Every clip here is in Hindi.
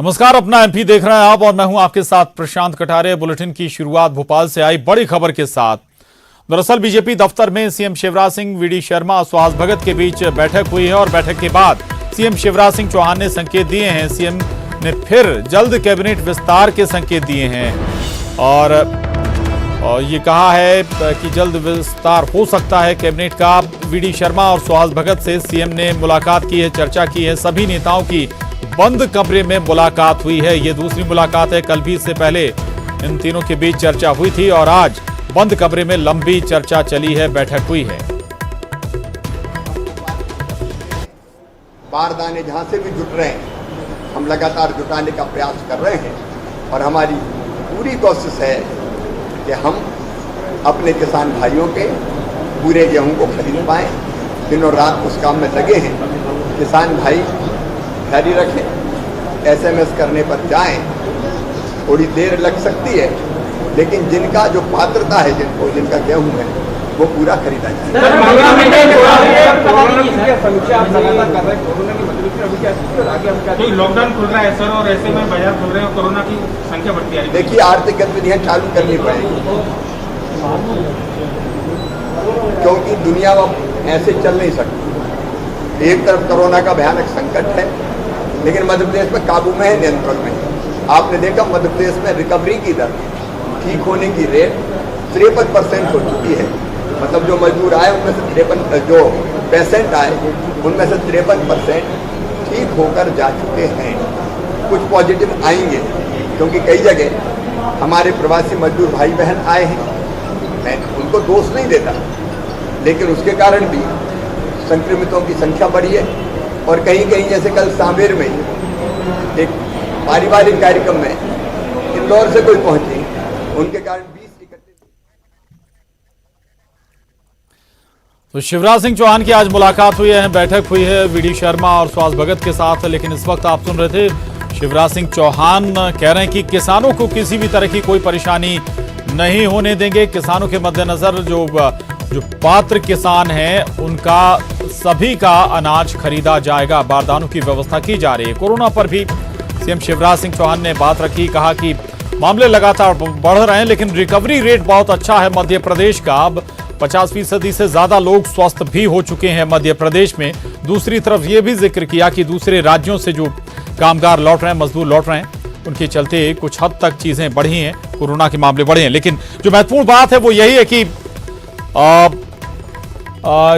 नमस्कार, अपना एमपी देख रहे हैं आप और मैं हूं आपके साथ प्रशांत कटारे। बुलेटिन की शुरुआत भोपाल से आई बड़ी खबर के साथ। दरअसल बीजेपी दफ्तर में सीएम शिवराज सिंह, वीडी शर्मा और सुहास भगत के बीच बैठक हुई है और बैठक के बाद सीएम शिवराज सिंह चौहान ने संकेत दिए हैं। सीएम ने फिर जल्द कैबिनेट विस्तार के संकेत दिए हैं और ये कहा है कि जल्द विस्तार हो सकता है कैबिनेट का। वीडी शर्मा और सुहास भगत से सीएम ने मुलाकात की है, चर्चा की है। सभी नेताओं की बंद कमरे में मुलाकात हुई है। ये दूसरी मुलाकात है। कल भी इससे पहले इन तीनों के बीच चर्चा हुई थी और आज बंद कमरे में लंबी चर्चा चली है, बैठक हुई है। बारदाने जहां से भी जुट रहे हैं, हम लगातार जुटाने का प्रयास कर रहे हैं और हमारी पूरी कोशिश है कि हम अपने किसान भाइयों के पूरे गेहूं को खरीद पाएं। दिनों रात उस काम में लगे हैं। किसान भाई जारी रखें, एसएमएस करने पर जाएं। थोड़ी देर लग सकती है, लेकिन जिनका जो पात्रता है, जिनका गेहूं है, वो पूरा खरीदा जाए। लॉकडाउन खुल रहा है सर और ऐसे में बाजार खुल रहे हैं और कोरोना की संख्या बढ़ती है। देखिए, आर्थिक गतिविधियां चालू करनी पड़ेगी क्योंकि दुनिया में ऐसे चल नहीं सकती। एक तरफ कोरोना का भयानक संकट है, लेकिन मध्य प्रदेश में काबू में है, नियंत्रण में है। आपने देखा मध्य प्रदेश में रिकवरी की दर, ठीक होने की रेट 53% हो चुकी है। मतलब जो मजदूर आए उनमें से 53, जो पेशेंट आए उनमें से 53% ठीक होकर जा चुके हैं। कुछ पॉजिटिव आएंगे क्योंकि कई जगह हमारे प्रवासी मजदूर भाई बहन आए हैं। मैं उनको दोष नहीं देता, लेकिन उसके कारण भी संक्रमितों की संख्या बढ़ी है। और कहीं कहीं जैसे कल सांवेर में एक पारिवारिक कार्यक्रम में इंदौर से कोई पहुंचे, उनके कारण 20 इकट्ठे। तो शिवराज सिंह चौहान की आज मुलाकात हुई है, बैठक हुई है वीडी शर्मा और सुहास भगत के साथ। लेकिन इस वक्त आप सुन रहे थे शिवराज सिंह चौहान कह रहे हैं कि किसानों को किसी भी तरह की कोई परेशानी नहीं होने देंगे। किसानों के मद्देनजर जो पात्र किसान हैं उनका सभी का अनाज खरीदा जाएगा। बारदानों की व्यवस्था की जा रही है। कोरोना पर भी सीएम शिवराज सिंह चौहान ने बात रखी, कहा कि मामले लगातार बढ़ रहे हैं लेकिन रिकवरी रेट बहुत अच्छा है मध्य प्रदेश का। अब 50% से ज्यादा लोग स्वस्थ भी हो चुके हैं मध्य प्रदेश में। दूसरी तरफ ये भी जिक्र किया कि दूसरे राज्यों से जो कामगार लौट रहे हैं, मजदूर लौट रहे हैं, उनके चलते कुछ हद तक चीजें बढ़ी हैं, कोरोना के मामले बढ़े हैं। लेकिन जो महत्वपूर्ण बात है वो यही है कि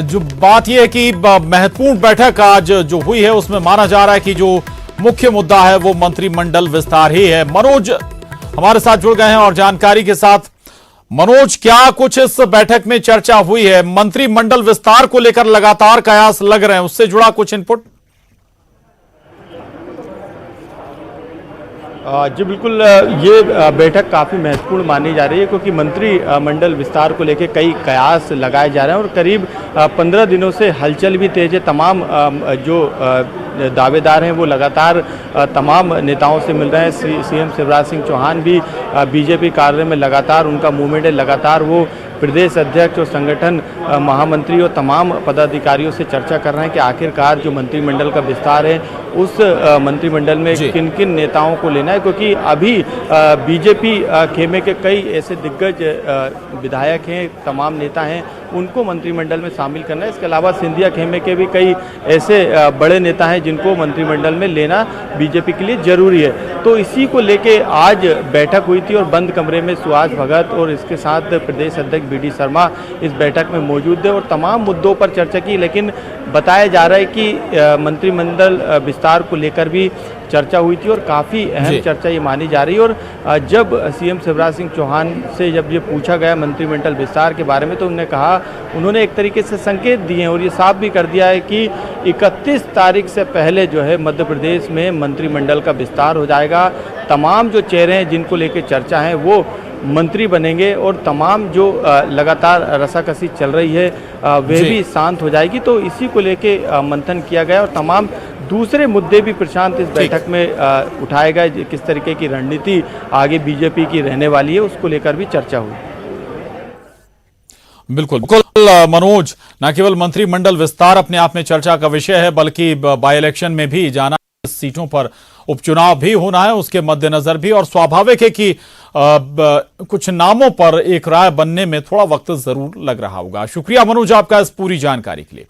जो बात यह है कि महत्वपूर्ण बैठक आज जो हुई है उसमें माना जा रहा है कि जो मुख्य मुद्दा है वो मंत्रिमंडल विस्तार ही है। मनोज हमारे साथ जुड़ गए हैं और जानकारी के साथ। मनोज, क्या कुछ इस बैठक में चर्चा हुई है? मंत्रिमंडल विस्तार को लेकर लगातार कयास लग रहे हैं, उससे जुड़ा कुछ इनपुट? जी बिल्कुल, ये बैठक काफ़ी महत्वपूर्ण मानी जा रही है क्योंकि मंत्रिमंडल विस्तार को लेकर कई कयास लगाए जा रहे हैं और करीब 15 दिनों से हलचल भी तेज है। तमाम जो दावेदार हैं वो लगातार तमाम नेताओं से मिल रहे हैं। सीएम शिवराज सिंह चौहान भी बीजेपी कार्यालय में लगातार उनका मूवमेंट है। लगातार वो प्रदेश अध्यक्ष और संगठन महामंत्री और तमाम पदाधिकारियों से चर्चा कर रहे हैं कि आखिरकार जो मंत्रिमंडल का विस्तार है उस मंत्रिमंडल में किन किन नेताओं को लेना है, क्योंकि अभी बीजेपी खेमे के कई ऐसे दिग्गज विधायक हैं, तमाम नेता हैं, उनको मंत्रिमंडल में शामिल करना है। इसके अलावा सिंधिया खेमे के भी कई ऐसे बड़े नेता हैं जिनको मंत्रिमंडल में लेना बीजेपी के लिए जरूरी है। तो इसी को लेके आज बैठक हुई थी और बंद कमरे में सुहास भगत और इसके साथ प्रदेश अध्यक्ष वीडी शर्मा इस बैठक में मौजूद थे और तमाम मुद्दों पर चर्चा की। लेकिन बताया जा रहा है कि मंत्रिमंडल विस्तार को लेकर भी चर्चा हुई थी और काफ़ी अहम चर्चा ये मानी जा रही है। और जब सीएम शिवराज सिंह चौहान से जब ये पूछा गया मंत्रिमंडल विस्तार के बारे में तो उन्होंने एक तरीके से संकेत दिए हैं और ये साफ भी कर दिया है कि 31 तारीख से पहले जो है मध्य प्रदेश में मंत्रिमंडल का विस्तार हो जाएगा। तमाम जो चेहरे हैं जिनको लेकर चर्चा है वो मंत्री बनेंगे और तमाम जो लगातार रसाकसी चल रही है वे भी शांत हो जाएगी। तो इसी को लेके मंथन किया गया और तमाम दूसरे मुद्दे भी प्रशांत इस बैठक में उठाए गए। किस तरीके की रणनीति आगे बीजेपी की रहने वाली है उसको लेकर भी चर्चा हुई। बिल्कुल मनोज, न केवल मंत्रिमंडल विस्तार अपने आप में चर्चा का विषय है बल्कि बाई इलेक्शन में भी जाना सीटों पर उपचुनाव भी होना है, उसके मद्देनजर भी, और स्वाभाविक है कि कुछ नामों पर एक राय बनने में थोड़ा वक्त जरूर लग रहा होगा। शुक्रिया मनोज आपका इस पूरी जानकारी के लिए।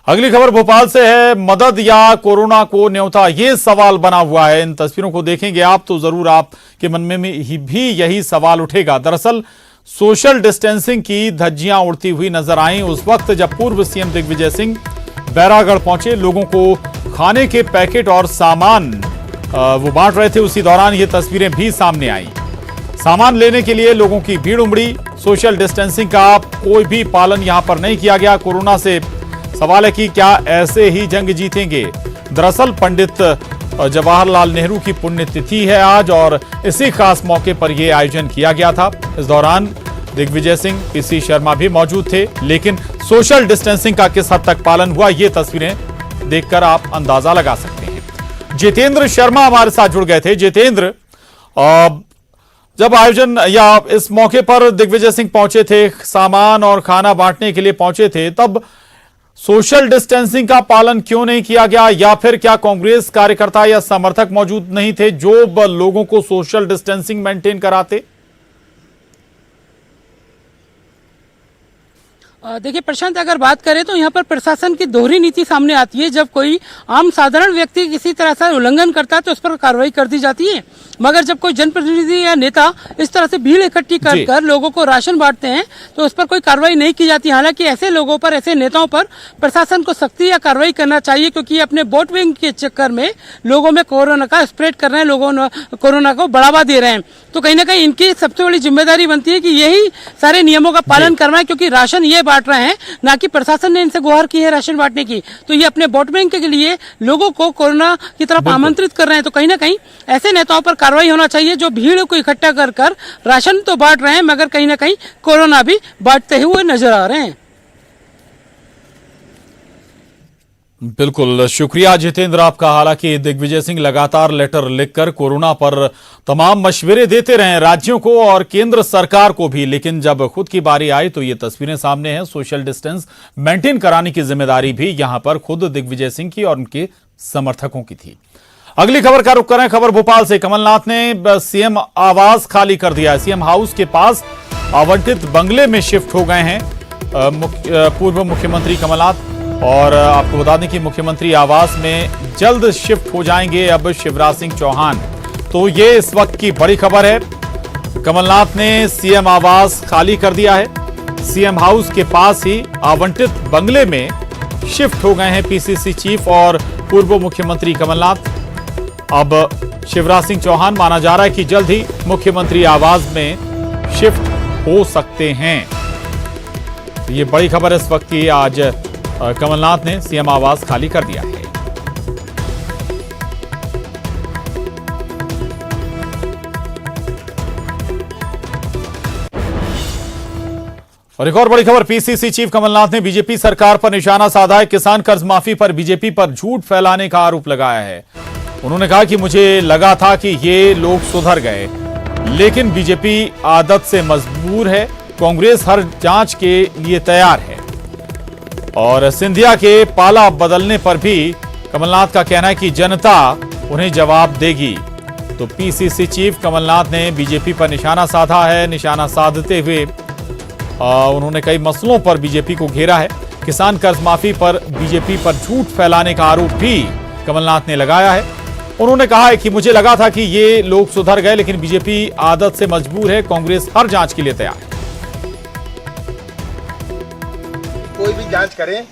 अगली खबर भोपाल से है। मदद या कोरोना को न्योता, ये सवाल बना हुआ है। इन तस्वीरों को देखेंगे आप तो जरूर आपके मन में भी यही सवाल उठेगा। दरअसल सोशल डिस्टेंसिंग की धज्जियां उड़ती हुई नजर आई उस वक्त जब पूर्व सीएम दिग्विजय सिंह बैरागढ़ पहुंचे, लोगों को खाने के पैकेट और सामान वो बांट रहे थे। उसी दौरान ये तस्वीरें भी सामने आई। सामान लेने के लिए लोगों की भीड़ उमड़ी। सोशल डिस्टेंसिंग का कोई भी पालन यहां पर नहीं किया गया। कोरोना से सवाल है कि क्या ऐसे ही जंग जीतेंगे। दरअसल पंडित जवाहरलाल नेहरू की पुण्यतिथि है आज और इसी खास मौके पर यह आयोजन किया गया था। इस दौरान दिग्विजय सिंह, पीसी शर्मा भी मौजूद थे, लेकिन सोशल डिस्टेंसिंग का किस हद तक पालन हुआ ये तस्वीरें देखकर आप अंदाजा लगा सकते हैं। जितेंद्र शर्मा हमारे साथ जुड़ गए थे। जितेंद्र, जब आयोजन या इस मौके पर दिग्विजय सिंह पहुंचे थे, सामान और खाना बांटने के लिए पहुंचे थे, तब सोशल डिस्टेंसिंग का पालन क्यों नहीं किया गया, या फिर क्या कांग्रेस कार्यकर्ता या समर्थक मौजूद नहीं थे जो लोगों को सोशल डिस्टेंसिंग मेंटेन कराते? देखिए प्रशांत, अगर बात करें तो यहाँ पर प्रशासन की दोहरी नीति सामने आती है। जब कोई आम साधारण व्यक्ति किसी तरह से उल्लंघन करता है तो उस पर कार्रवाई कर दी जाती है, मगर जब कोई जनप्रतिनिधि या नेता इस तरह से भीड़ इकट्ठी कर लोगों को राशन बांटते हैं तो उस पर कोई कार्रवाई नहीं की जाती। हालांकि ऐसे लोगों पर, ऐसे नेताओं पर प्रशासन को सख्ती या कार्रवाई करना चाहिए, क्योंकि अपने वोट बैंक के चक्कर में लोगों में कोरोना का स्प्रेड कर रहे हैं, लोगों कोरोना को बढ़ावा दे रहे हैं। तो कहीं ना कहीं इनकी सबसे बड़ी जिम्मेदारी बनती है कि यही सारे नियमों का पालन करवाएं, क्योंकि राशन ये बांट रहे हैं, ना कि प्रशासन ने इनसे गुहार की है राशन बांटने की। तो ये अपने वोट बैंक के लिए लोगों को कोरोना की तरफ आमंत्रित कर रहे हैं। तो कहीं ना कहीं ऐसे नेताओं पर कार्रवाई होना चाहिए जो भीड़ को इकट्ठा कर राशन तो बांट रहे हैं, मगर कहीं ना कहीं कोरोना भी बांटते हुए नजर आ रहे हैं। बिल्कुल, शुक्रिया जितेंद्र आपका। हालांकि दिग्विजय सिंह लगातार लेटर लिखकर कोरोना पर तमाम मशवरे देते रहे राज्यों को और केंद्र सरकार को भी, लेकिन जब खुद की बारी आई तो ये तस्वीरें सामने हैं। सोशल डिस्टेंस मेंटेन कराने की जिम्मेदारी भी यहां पर खुद दिग्विजय सिंह की और उनके समर्थकों की थी। अगली खबर का रुख करें। खबर भोपाल से। कमलनाथ ने सीएम आवास खाली कर दिया है। सीएम हाउस के पास आवंटित बंगले में शिफ्ट हो गए हैं पूर्व मुख्यमंत्री कमलनाथ, और आपको बता दें कि मुख्यमंत्री आवास में जल्द शिफ्ट हो जाएंगे अब शिवराज सिंह चौहान। तो ये इस वक्त की बड़ी खबर है। कमलनाथ ने सीएम आवास खाली कर दिया है। सीएम हाउस के पास ही आवंटित बंगले में शिफ्ट हो गए हैं पीसीसी चीफ और पूर्व मुख्यमंत्री कमलनाथ। अब शिवराज सिंह चौहान माना जा रहा है कि जल्द ही मुख्यमंत्री आवास में शिफ्ट हो सकते हैं। ये बड़ी खबर इस वक्त की। आज कमलनाथ ने सीएम आवास खाली कर दिया है। और एक और बड़ी खबर, पीसीसी चीफ कमलनाथ ने बीजेपी सरकार पर निशाना साधा है। किसान कर्ज माफी पर बीजेपी पर झूठ फैलाने का आरोप लगाया है। उन्होंने कहा कि मुझे लगा था कि ये लोग सुधर गए, लेकिन बीजेपी आदत से मजबूर है। कांग्रेस हर जांच के लिए तैयार है। और सिंधिया के पाला बदलने पर भी कमलनाथ का कहना है कि जनता उन्हें जवाब देगी। तो पीसीसी चीफ कमलनाथ ने बीजेपी पर निशाना साधा है। निशाना साधते हुए उन्होंने कई मसलों पर बीजेपी को घेरा है। किसान कर्ज माफी पर बीजेपी पर झूठ फैलाने का आरोप भी कमलनाथ ने लगाया है। उन्होंने कहा है कि मुझे लगा था कि ये लोग सुधर गए, लेकिन बीजेपी आदत से मजबूर है। कांग्रेस हर जांच के लिए तैयार है। कोई भी जांच करें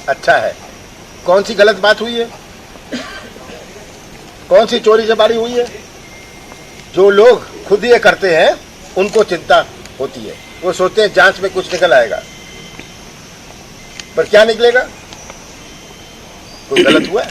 अच्छा है। कौन सी गलत बात हुई है, कौन सी चोरी चमारी हुई है, जो लोग खुद ये करते हैं उनको चिंता होती है। वो सोचते हैं जांच में कुछ निकल आएगा, पर क्या निकलेगा? कोई गलत हुआ है,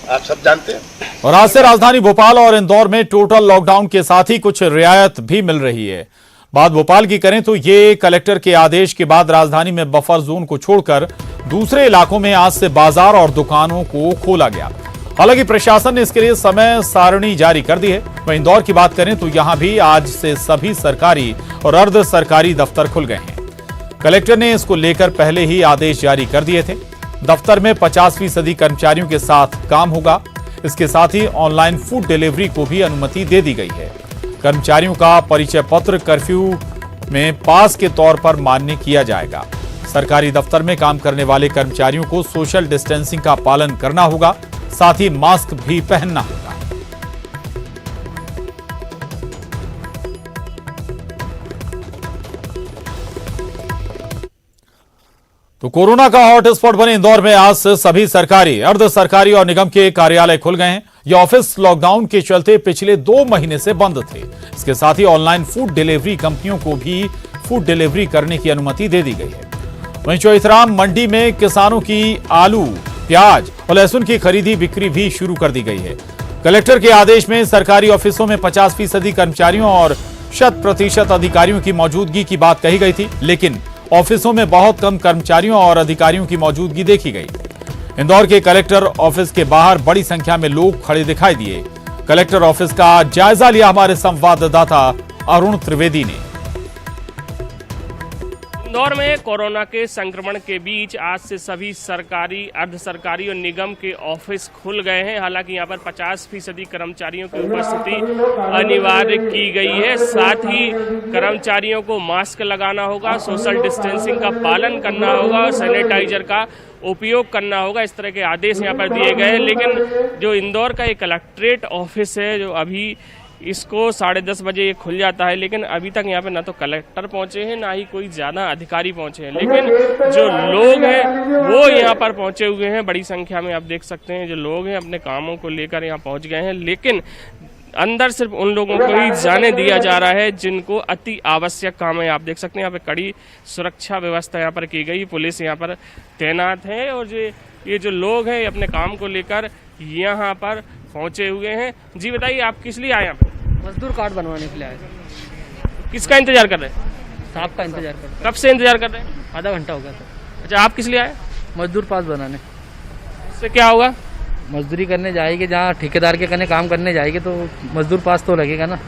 आप सब जानते हैं। और आज से राजधानी भोपाल और इंदौर में टोटल लॉकडाउन के साथ ही कुछ रियायत भी मिल रही है। बात भोपाल की करें तो ये कलेक्टर के आदेश के बाद राजधानी में बफर जोन को छोड़कर दूसरे इलाकों में आज से बाजार और दुकानों को खोला गया। हालांकि प्रशासन ने इसके लिए समय सारणी जारी कर दी है। वहीं इंदौर की बात करें तो यहां भी आज से सभी सरकारी और अर्ध सरकारी दफ्तर खुल गए हैं। कलेक्टर ने इसको लेकर पहले ही आदेश जारी कर दिए थे। दफ्तर में 50% कर्मचारियों के साथ काम होगा। इसके साथ ही ऑनलाइन फूड डिलीवरी को भी अनुमति दे दी गई है। कर्मचारियों का परिचय पत्र कर्फ्यू में पास के तौर पर मान्य किया जाएगा। सरकारी दफ्तर में काम करने वाले कर्मचारियों को सोशल डिस्टेंसिंग का पालन करना होगा, साथ ही मास्क भी पहनना होगा। तो कोरोना का हॉटस्पॉट बने इंदौर में आज से सभी सरकारी, अर्ध सरकारी और निगम के कार्यालय खुल गए हैं। ये ऑफिस लॉकडाउन के चलते पिछले 2 महीने से बंद थे। इसके साथ ही ऑनलाइन फूड डिलीवरी कंपनियों को भी फूड डिलीवरी करने की अनुमति दे दी गई है। वहीं चौइथराम मंडी में किसानों की आलू, प्याज और लहसुन की खरीदी बिक्री भी शुरू कर दी गई है। कलेक्टर के आदेश में सरकारी ऑफिसों में 50% कर्मचारियों और 100% अधिकारियों की मौजूदगी की बात कही गई थी, लेकिन ऑफिसों में बहुत कम कर्मचारियों और अधिकारियों की मौजूदगी देखी गई। इंदौर के कलेक्टर ऑफिस के बाहर बड़ी संख्या में लोग खड़े दिखाई दिए। कलेक्टर ऑफिस का जायजा लिया हमारे संवाददाता अरुण त्रिवेदी ने। इंदौर में कोरोना के संक्रमण के बीच आज से सभी सरकारी, अर्ध सरकारी और निगम के ऑफिस खुल गए हैं। हालांकि यहां पर 50% कर्मचारियों की उपस्थिति अनिवार्य की गई है। साथ ही कर्मचारियों को मास्क लगाना होगा, सोशल डिस्टेंसिंग का पालन करना होगा और सैनिटाइजर का उपयोग करना होगा। इस तरह के आदेश यहाँ पर दिए गए हैं। लेकिन जो इंदौर का एक कलेक्ट्रेट ऑफिस है, जो अभी इसको 10:30 बजे ये खुल जाता है, लेकिन अभी तक यहाँ पे ना तो कलेक्टर पहुंचे हैं, ना ही कोई ज़्यादा अधिकारी पहुंचे हैं। लेकिन जो लोग हैं वो यहाँ पर पहुंचे हुए हैं। बड़ी संख्या में आप देख सकते हैं जो लोग हैं अपने कामों को लेकर यहाँ पहुंच गए हैं। लेकिन अंदर सिर्फ उन लोगों को ही जाने दिया जा रहा है जिनको अति आवश्यक काम है। आप देख सकते हैं यहाँ पे कड़ी सुरक्षा व्यवस्था यहाँ पर की गई, पुलिस यहाँ पर तैनात है और ये जो लोग हैं अपने काम को लेकर यहाँ पर पहुंचे हुए हैं। जी बताइए, आप किस लिए आए यहाँ पे? मजदूर कार्ड बनवाने के लिए आए। किसका इंतजार कर रहे हैं? साहब का इंतजार कर रहे हैं। कब से इंतजार कर रहे हैं? आधा घंटा हो गया था। अच्छा, आप किस लिए आए? मजदूर पास बनाने। इससे क्या होगा? मजदूरी करने जाएगी, जहाँ ठेकेदार के करने काम करने जाएगी तो मजदूर पास तो लगेगा ना।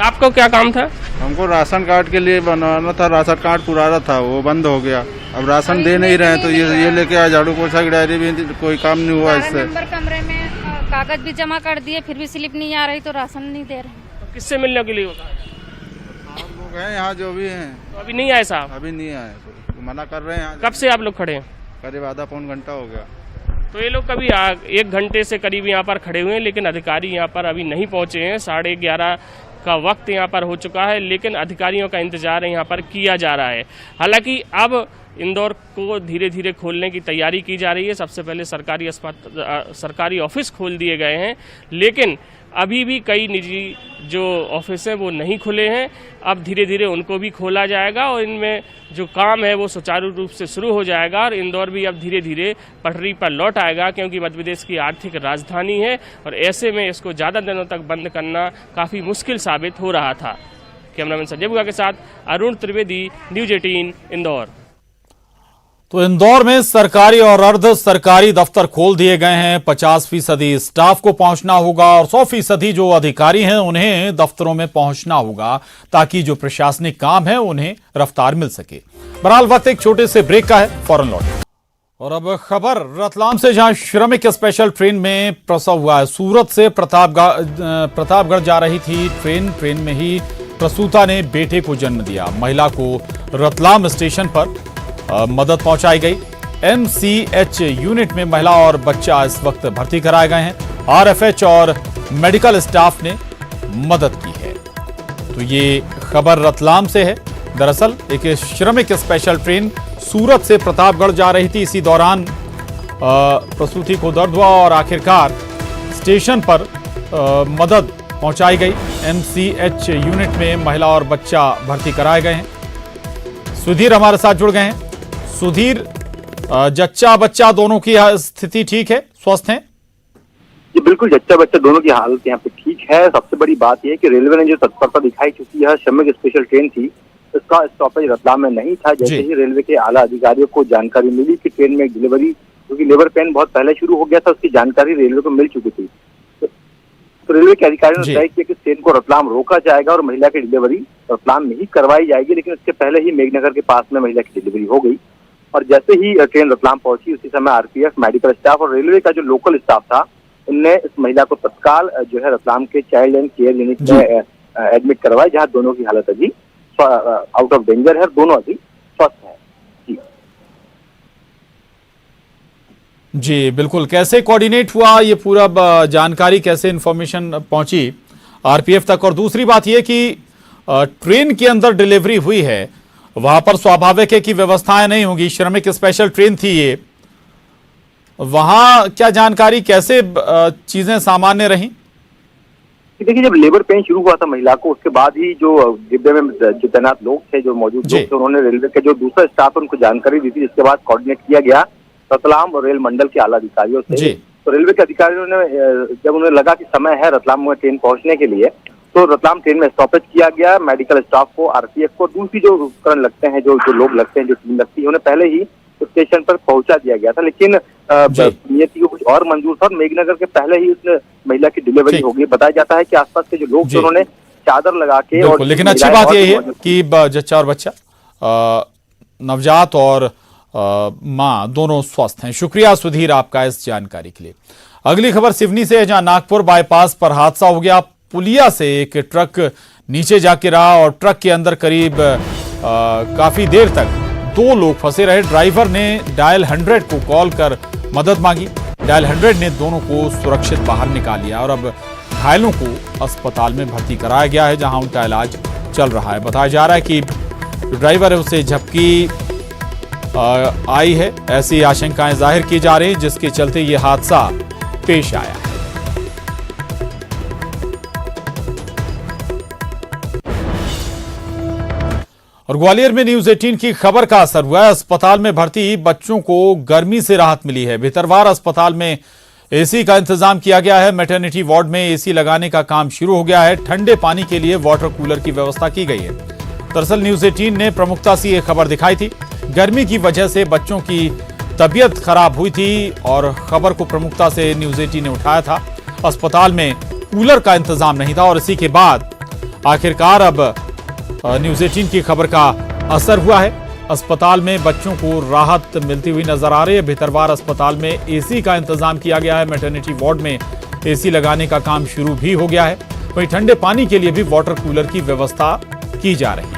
आपको क्या काम था? हमको राशन कार्ड के लिए बनवाना था। राशन कार्ड पुराना था, वो बंद हो गया। अब राशन दे नहीं रहे हैं तो ये लेके आए। झाड़ू पोछा की डायरी भी कोई काम नहीं हुआ इससे। कमरे में कागज भी जमा कर दिए, फिर भी स्लिप नहीं आ रही तो राशन नहीं दे रहे। तो किससे मिलने के लिए होगा? हम लोग हैं यहाँ जो भी हैं। तो अभी नहीं आए साहब? अभी नहीं आए, मना कर रहे हैं। कब से आप लोग खड़े हैं? करीब आधा पौन घंटा हो गया। तो ये लोग कभी 1 घंटे से करीब यहाँ पर खड़े हुए हैं, लेकिन अधिकारी यहाँ पर अभी नहीं पहुँचे हैं। 11:30 का वक्त यहाँ पर हो चुका है, लेकिन अधिकारियों का इंतजार यहाँ पर किया जा रहा है। हालांकि अब इंदौर को धीरे धीरे खोलने की तैयारी की जा रही है। सबसे पहले सरकारी ऑफिस खोल दिए गए हैं, लेकिन अभी भी कई निजी जो ऑफिस हैं वो नहीं खुले हैं। अब धीरे धीरे उनको भी खोला जाएगा और इनमें जो काम है वो सुचारू रूप से शुरू हो जाएगा और इंदौर भी अब धीरे धीरे पटरी पर लौट आएगा, क्योंकि मध्य प्रदेश की आर्थिक राजधानी है और ऐसे में इसको ज़्यादा दिनों तक बंद करना काफ़ी मुश्किल साबित हो रहा था। कैमरामैन संजय बुगा के साथ अरुण त्रिवेदी, न्यूज़ 18 इंदौर। तो इंदौर में सरकारी और अर्ध सरकारी दफ्तर खोल दिए गए हैं। 50% स्टाफ को पहुंचना होगा और 100% जो अधिकारी हैं उन्हें दफ्तरों में पहुंचना होगा, ताकि जो प्रशासनिक काम है उन्हें रफ्तार मिल सके। बहरहाल वक्त एक छोटे से ब्रेक का है, फौरन लौटें। और अब खबर रतलाम से, जहां श्रमिक स्पेशल ट्रेन में प्रसव हुआ है। सूरत से प्रतापगढ़ जा रही थी ट्रेन में ही प्रसूता ने बेटे को जन्म दिया। महिला को रतलाम स्टेशन पर मदद पहुंचाई गई। MCH यूनिट में महिला और बच्चा इस वक्त भर्ती कराए गए हैं। RFH और मेडिकल स्टाफ ने मदद की है। तो ये खबर रतलाम से है। दरअसल एक श्रमिक स्पेशल ट्रेन सूरत से प्रतापगढ़ जा रही थी। इसी दौरान प्रसूति को दर्द हुआ और आखिरकार स्टेशन पर मदद पहुंचाई गई। MCH यूनिट में महिला और बच्चा भर्ती कराए गए हैं। सुधीर हमारे साथ जुड़ गए हैं। सुधीर, जच्चा बच्चा दोनों की स्थिति ठीक है, स्वस्थ हैं? जी बिल्कुल, जच्चा बच्चा दोनों की हालत यहाँ पे ठीक है। सबसे बड़ी बात यह है कि रेलवे ने जो तत्परता दिखाई, क्योंकि यह श्रमिक स्पेशल ट्रेन थी, इसका स्टॉपेज रतलाम में नहीं था। जैसे ही रेलवे के आला अधिकारियों को जानकारी मिली कि ट्रेन में एक डिलीवरी, क्योंकि लेबर पेन बहुत पहले शुरू हो गया था, उसकी जानकारी रेलवे को मिल चुकी थी। तो रेलवे के अधिकारियों ने तय किया कि ट्रेन को रतलाम रोका जाएगा और महिला की डिलीवरी रतलाम में ही करवाई जाएगी। लेकिन इसके पहले ही मेघनगर के पास में महिला की डिलीवरी हो गई और जैसे ही ट्रेन रतलाम पहुंची, उसी समय RPF, मेडिकल स्टाफ और रेलवे का जो लोकल स्टाफ था उनने इस महिला को तत्काल जो है रतलाम के चाइल्ड एंड केयर यूनिट में एडमिट करवाया, जहां दोनों की हालत अभी आउट ऑफ डेंजर है, दोनों अभी स्वस्थ है। जी बिल्कुल, कैसे कोऑर्डिनेट हुआ ये पूरा जानकारी, कैसे इंफॉर्मेशन पहुंची आरपीएफ तक? और दूसरी बात ये कि ट्रेन के अंदर डिलीवरी हुई है, वहां पर स्वाभाविक है कि व्यवस्थाएं नहीं होंगी, श्रमिक स्पेशल ट्रेन थी ये, वहां क्या जानकारी, कैसे चीजें सामान्य रही? देखिए, जब लेबर पेन शुरू हुआ था महिला को, उसके बाद ही जो डिब्बे में जो तैनात लोग थे, जो मौजूद लोग थे, उन्होंने रेलवे के जो दूसरा स्टाफ उनको जानकारी दी थी, जिसके बाद कोऑर्डिनेट किया गया रतलाम और रेल मंडल के आला अधिकारियों से। तो रेलवे के अधिकारियों ने जब उन्हें लगा कि समय है रतलाम में ट्रेन पहुंचने के लिए, तो रतलाम ट्रेन में स्टॉपेज किया गया। मेडिकल स्टाफ को, आरपीएफ को, दूसरी जो उपकरण लगते हैं, जो लोग लगते हैं, जो टीम लगती है, उन्हें पहले ही स्टेशन पर पहुंचा दिया गया था। लेकिन नियति को कुछ और मंजूर था और मेघनगर के पहले ही उसने महिला की डिलीवरी हो गई। बताया जाता है कि आसपास के जो लोग थे उन्होंने चादर लगा के, और लेकिन अच्छी बात यही है कि जच्चा और बच्चा, नवजात और मां दोनों स्वस्थ हैं। शुक्रिया सुधीर आपका इस जानकारी के लिए। अगली खबर सिवनी से है, जहां नागपुर बाईपास पर हादसा हो गया। पुलिया से एक ट्रक नीचे जा गिरा और ट्रक के अंदर करीब काफी देर तक 2 लोग फंसे रहे। ड्राइवर ने डायल 100 को कॉल कर मदद मांगी। डायल 100 ने दोनों को सुरक्षित बाहर निकाल लिया और अब घायलों को अस्पताल में भर्ती कराया गया है, जहां उनका इलाज चल रहा है। बताया जा रहा है कि ड्राइवर है उसे झपकी आई है, ऐसी आशंकाएं जाहिर की जा रही हैं, जिसके चलते ये हादसा पेश आया है। और ग्वालियर में न्यूज 18 की खबर का असर हुआ है। अस्पताल में भर्ती बच्चों को गर्मी से राहत मिली है। भितरवार अस्पताल में एसी का इंतजाम किया गया है। मैटरनिटी वार्ड में एसी लगाने का काम शुरू हो गया है। ठंडे पानी के लिए वाटर कूलर की व्यवस्था की गई है। दरअसल न्यूज 18 ने प्रमुखता से यह खबर दिखाई थी। गर्मी की वजह से बच्चों की तबीयत खराब हुई थी और खबर को प्रमुखता से न्यूज 18 ने उठाया था। अस्पताल में कूलर का इंतजाम नहीं था और इसी के बाद आखिरकार अब न्यूज 18 की खबर का असर हुआ है। अस्पताल में बच्चों को राहत मिलती हुई नजर आ रही है। भितरवार अस्पताल में एसी का इंतजाम किया गया है। मैटरनिटी वार्ड में एसी लगाने का काम शुरू भी हो गया है। वहीं ठंडे पानी के लिए भी वाटर कूलर की व्यवस्था की जा रही है।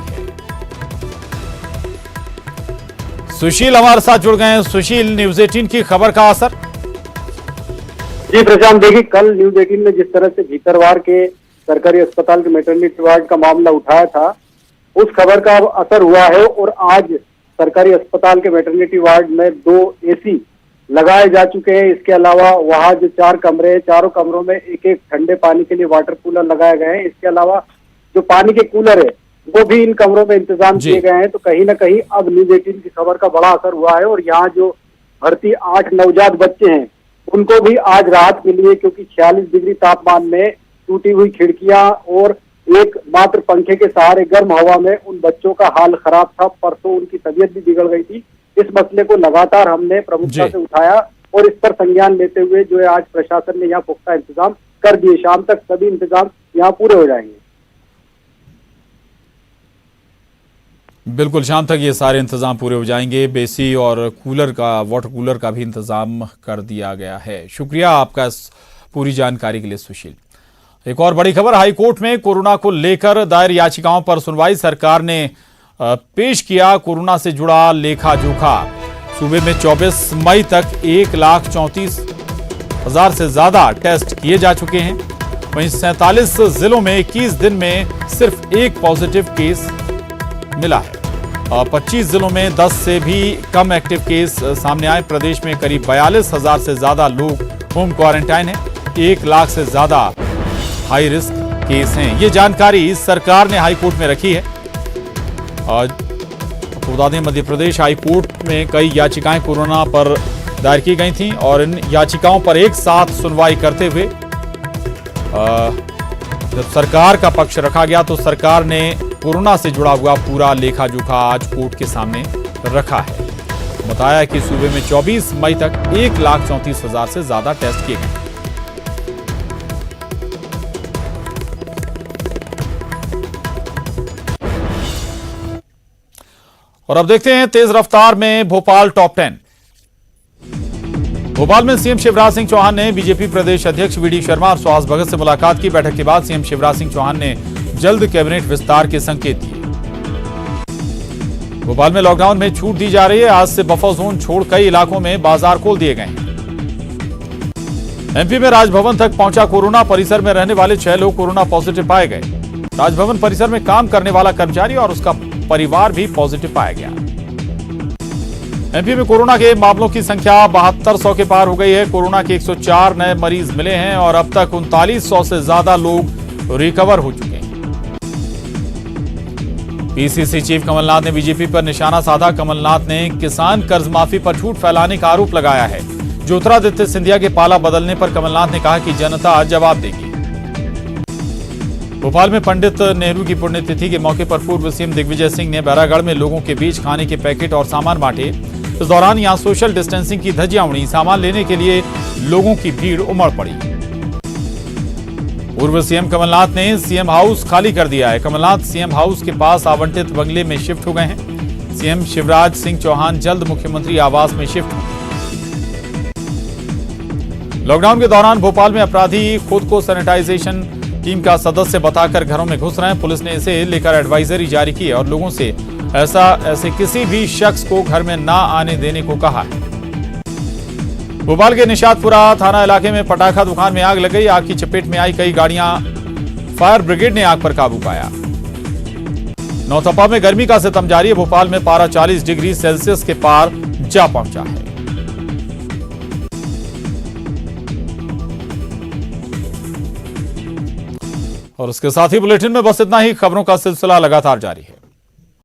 सुशील हमारे साथ जुड़ गए हैं। सुशील, न्यूज 18 की खबर का असर? जी प्रशांत, देखिए कल न्यूज 18 में जिस तरह से भीतरवार के सरकारी अस्पताल के मैटरनिटी वार्ड का मामला उठाया था, उस खबर का असर हुआ है और आज सरकारी अस्पताल के मैटरनिटी वार्ड में 2 एसी लगाए जा चुके हैं। इसके अलावा वहां जो 4 कमरे हैं, चारों कमरों में एक ठंडे पानी के लिए वाटर कूलर लगाए गए हैं। इसके अलावा जो पानी के कूलर है वो भी इन कमरों में इंतजाम किए गए हैं। तो कहीं ना कहीं अब न्यूज 18 की खबर का बड़ा असर हुआ है और यहाँ जो भर्ती 8 नवजात बच्चे हैं उनको भी आज राहत मिली है, क्योंकि 46 डिग्री तापमान में टूटी हुई खिड़कियां और एक मात्र पंखे के सहारे गर्म हवा में उन बच्चों का हाल खराब था। परसों उनकी तबीयत भी बिगड़ गई थी। इस मसले को लगातार हमने प्रमुखता से उठाया और इस पर संज्ञान लेते हुए जो है आज प्रशासन ने यहाँ पुख्ता इंतजाम कर दिए। शाम तक सभी इंतजाम यहाँ पूरे हो जाएंगे। बिल्कुल, शाम तक ये सारे इंतजाम पूरे हो जाएंगे। बेसी और कूलर का, वाटर कूलर का भी इंतजाम कर दिया गया है। शुक्रिया आपका इस पूरी जानकारी के लिए सुशील। एक और बड़ी खबर, हाई कोर्ट में कोरोना को लेकर दायर याचिकाओं पर सुनवाई। सरकार ने पेश किया कोरोना से जुड़ा लेखा जोखा। सूबे में 24 मई तक 1,34,000 से ज्यादा टेस्ट किए जा चुके हैं। वहीं 47 जिलों में 21 दिन में सिर्फ 1 पॉजिटिव केस मिला है। 25 जिलों में 10 से भी कम एक्टिव केस सामने आए। प्रदेश में करीब 42,000 से ज्यादा लोग होम क्वारंटाइन हैं। 1 लाख से ज्यादा हाई रिस्क केस हैं। ये जानकारी सरकार ने हाई कोर्ट में रखी है। बता दें, मध्य प्रदेश हाई कोर्ट में कई याचिकाएं कोरोना पर दायर की गई थीं और इन याचिकाओं पर एक साथ सुनवाई करते हुए जब सरकार का पक्ष रखा गया तो सरकार ने कोरोना से जुड़ा हुआ पूरा लेखा जोखा आज कोर्ट के सामने रखा है। बताया कि सूबे में 24 मई तक 1,34,000 से ज्यादा टेस्ट किए गए। और अब देखते हैं तेज रफ्तार में भोपाल टॉप 10। भोपाल में सीएम शिवराज सिंह चौहान ने बीजेपी प्रदेश अध्यक्ष वीडी शर्मा और सुहास भगत से मुलाकात की। बैठक के बाद सीएम शिवराज सिंह चौहान ने जल्द कैबिनेट विस्तार के संकेत दिए। भोपाल में लॉकडाउन में छूट दी जा रही है। आज से बफर जोन छोड़ कई इलाकों में बाजार खोल दिए गए हैं। एमपी में राजभवन तक पहुंचा कोरोना। परिसर में रहने वाले 6 लोग कोरोना पॉजिटिव पाए गए। राजभवन परिसर में काम करने वाला कर्मचारी और उसका परिवार भी पॉजिटिव पाया गया। एमपी में कोरोना के मामलों की संख्या 7200 के पार हो गई है। कोरोना के 104 नए मरीज मिले हैं और अब तक 3900 से ज्यादा लोग रिकवर हो चुके हैं। पीसीसी चीफ कमलनाथ ने बीजेपी पर निशाना साधा। कमलनाथ ने किसान कर्ज माफी पर झूठ फैलाने का आरोप लगाया है। ज्योतिरादित्य सिंधिया के पाला बदलने पर कमलनाथ ने कहा कि जनता जवाब देगी। भोपाल में पंडित नेहरू की पुण्यतिथि के मौके पर पूर्व सीएम दिग्विजय सिंह ने बैरागढ़ में लोगों के बीच खाने के पैकेट और सामान बांटे। इस दौरान यहां सोशल डिस्टेंसिंग की धज्जियां उड़ी। सामान लेने के लिए लोगों की भीड़ उमड़ पड़ी। पूर्व सीएम कमलनाथ ने सीएम हाउस खाली कर दिया है। कमलनाथ सीएम हाउस के पास आवंटित बंगले में शिफ्ट हो गए हैं। सीएम शिवराज सिंह चौहान जल्द मुख्यमंत्री आवास में शिफ्ट होंगे। लॉकडाउन के दौरान भोपाल में अपराधी खुद को सैनिटाइजेशन टीम का सदस्य बताकर घरों में घुस रहे हैं। पुलिस ने इसे लेकर एडवाइजरी जारी की है और लोगों से ऐसे किसी भी शख्स को घर में ना आने देने को कहा है। भोपाल के निशातपुरा थाना इलाके में पटाखा दुकान में आग लग गई। आग की चपेट में आई कई गाड़ियां। फायर ब्रिगेड ने आग पर काबू पाया। नौतपा में गर्मी का सितम जारी है। भोपाल में पारा 40 डिग्री सेल्सियस के पार जा पहुंचा है। और उसके साथ ही बुलेटिन में बस इतना ही। खबरों का सिलसिला लगातार जारी है।